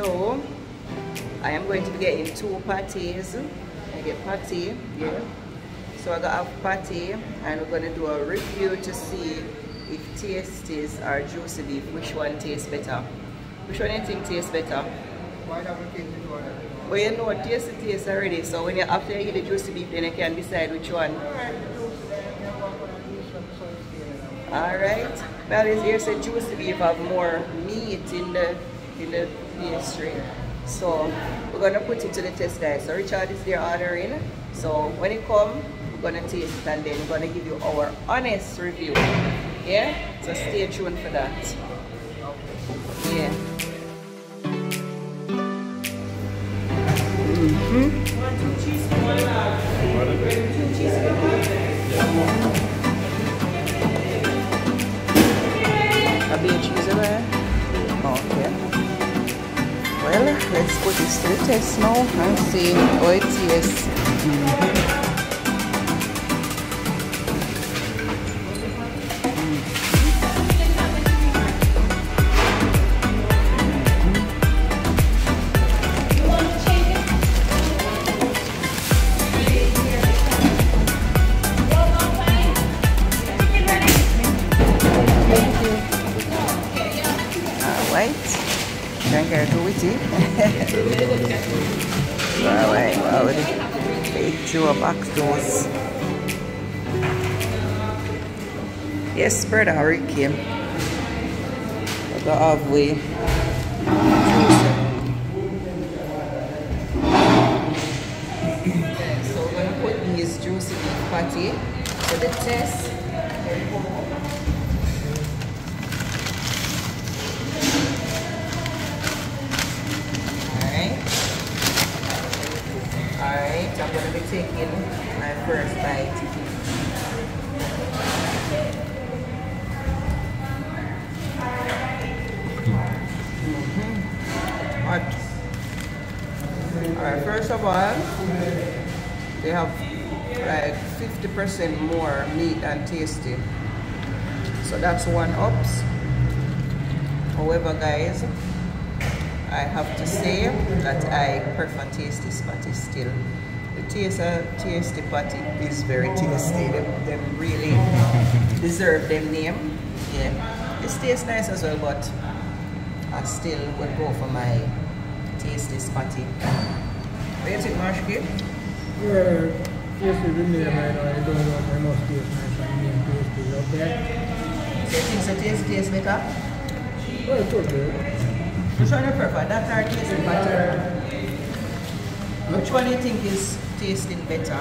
So I am going to be getting 2 patties. I get patty, yeah. So I got a patty and we're going to do a review to see if Tasties or Juici Beef, which one tastes better. Which one do you think tastes better? Why not we take the one? Well, you know, Tasty tastes already, so when you after you eat the Juici Beef, then you can decide which one. Alright. Well, here's a Juici Beef have more meat in the pastry. So we're gonna put it to the test, guys. So Richard is there ordering. So when it comes, we're gonna taste it and then we're gonna give you our honest review. Yeah? So stay tuned for that. Yeah. A bit of cheese over. Okay. Well, let's put this to the test now and see how it tastes. Can I go with it? Alright, well, they threw a box those. Yes, brother Ricky. The halfway. So we're going to put these Juici Beef patty to the test. Alright, I'm going to be taking my first bite. Alright, first of all, they have like 50% more meat and tasty. So that's one ups. However, guys, I have to say that I prefer Tasty patty still. The Tasty patty is very tasty. They really deserve them name. Yeah, this tastes nice as well, but I still would go for my Tasty patty. What do you think, Marshki? Yeah, Tasty the name I know. I don't know if I must taste nice and name Tasty, okay? So you think so Tasty tastes better? Well, it's okay. Which one do you prefer, that or Tasty patty? Which one do you think is tasting better?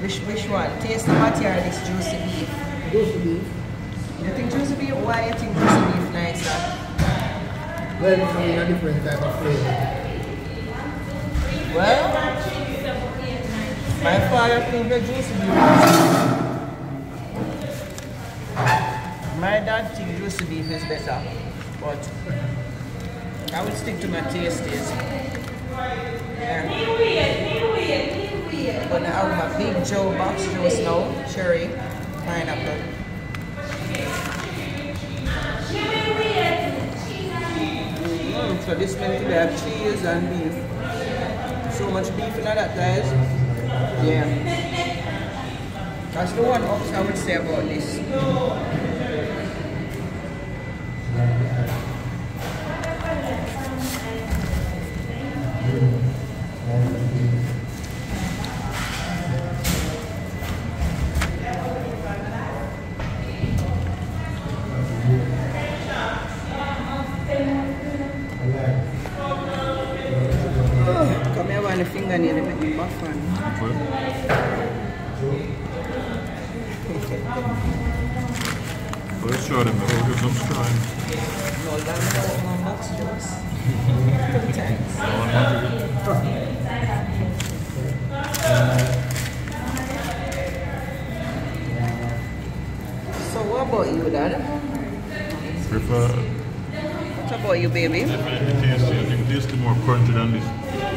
Which one? Tasty patty or this Juici Beef? Juici Beef. You think Juici Beef? Why do you think Juici Beef nicer? Well, it's a different type of flavor. Well, my father thinks the Juici Beef. My dad thinks Juici Beef is better, but I would stick to my Tasties. Yeah. I'm gonna have my big Joe box juice now, cherry, pineapple. So this meant to have cheese and beef. So much beef in that, guys. Yeah. That's the one ups I would say about this. Come here, one fingernail, they make me buff on. Let's show them that we'll give them strong. No, that's not my box juice. Thanks. So what about you, Dad? Prefer What about you, baby? definitely tasty. I think tasty more crunchy than this.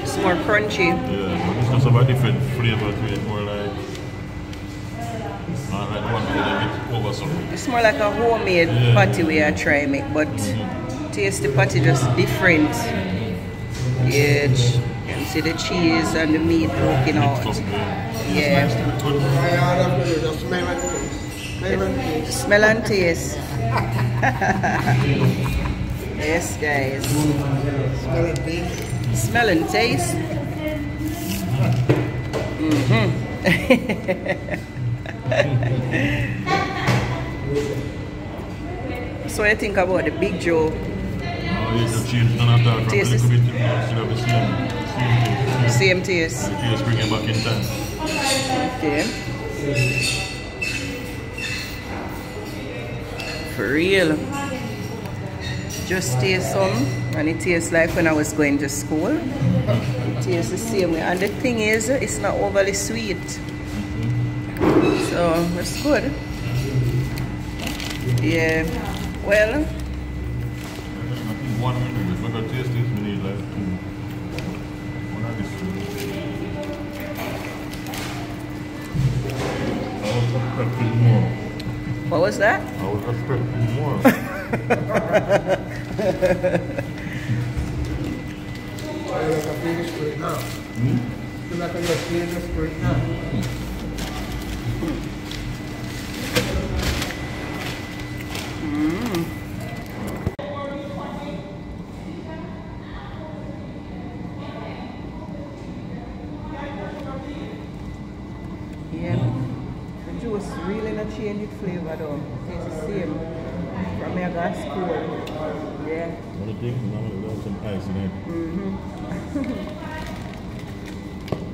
It's more crunchy. Yeah, but this does have a different flavor to it, more like not like the one we did a bit over something. It's more like a homemade patty we are trying make, but Tasty patty just different. Yeah, you can see the cheese and the meat poking out. Yeah. Smell and taste. Yes, guys. Smell and taste. So what do you think about the Big Joe? Taste is same taste. The taste bring it back in time. Okay. For real. Just taste some, and it tastes like when I was going to school. It tastes the same way. And the thing is, it's not overly sweet. So it's good. Yeah. Well. One minute, if I got taste this, we need like two. One of these two. I was expecting more. What was that? I was expecting more. Yeah. The juice really not change its flavor though. It's the same from my got school. Yeah. What do you think? Now we have some ice in it.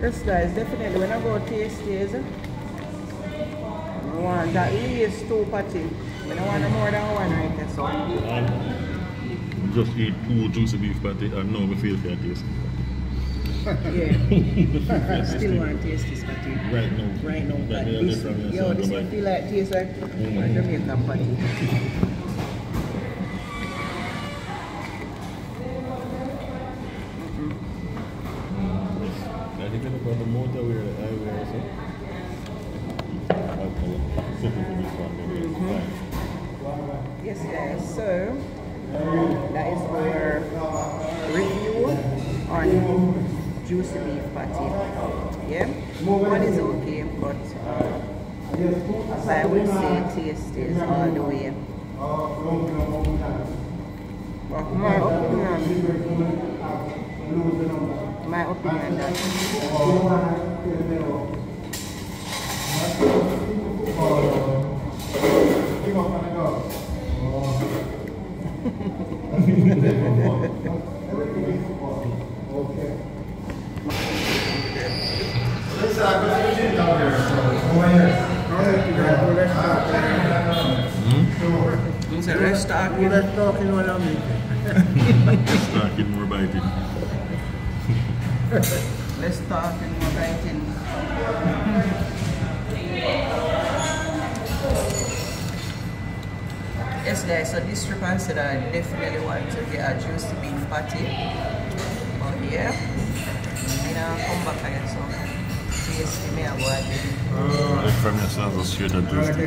This guys, definitely when I go taste this, I want at least 2 patties. When I want more than one right there, so. Just eat 2 juicy beef patties and now we feel for taste. Yeah. Still want to taste this patty. Right now. Right now. But This, yo, this one feel like tastes like a Jamaican patty. I think about the motor where I wear so. I'll simple for this one. Yes guys, so that is our review on juicy beef patty. Yeah, one is okay, but I would say taste is all the way. But my opinion that let's talk More biting. Let's talk and more biting. Yes guys, so this trip I said I definitely want to get a juicy beef patty. But yeah, I come back again so tasty me and go again. From yourself, I'll share that tasty.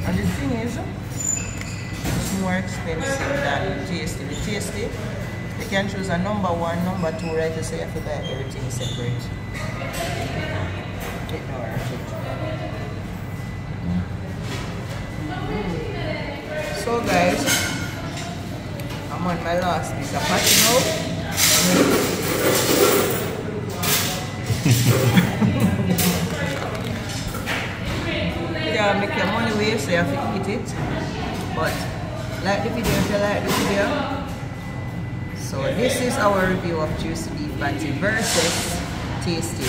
And the thing is, it's more expensive than tasty. The tasty, you can choose a number 1, number 2, right? So you have to buy everything separate. Ignore it. So guys, I'm on my last piece of patty now. You can make your money waste, so you have to eat it. But like the video if you like the video. So this is our review of juicy beef patty versus tasty.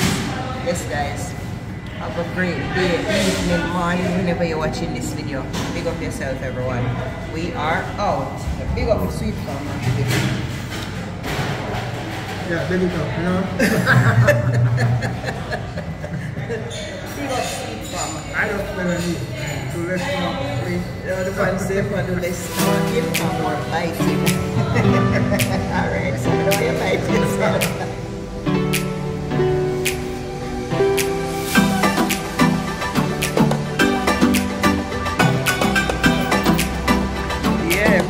Yes guys, have a great day, evening, morning, whenever you're watching this video. Big up yourself everyone. We are out. Big up the sweet farm. Yeah, big it up, you know. Big up sweet farm. I don't smell any. So let's talk, please. The one safe for the less smoking and more biting. Alright, so now you bite yourself. Yeah.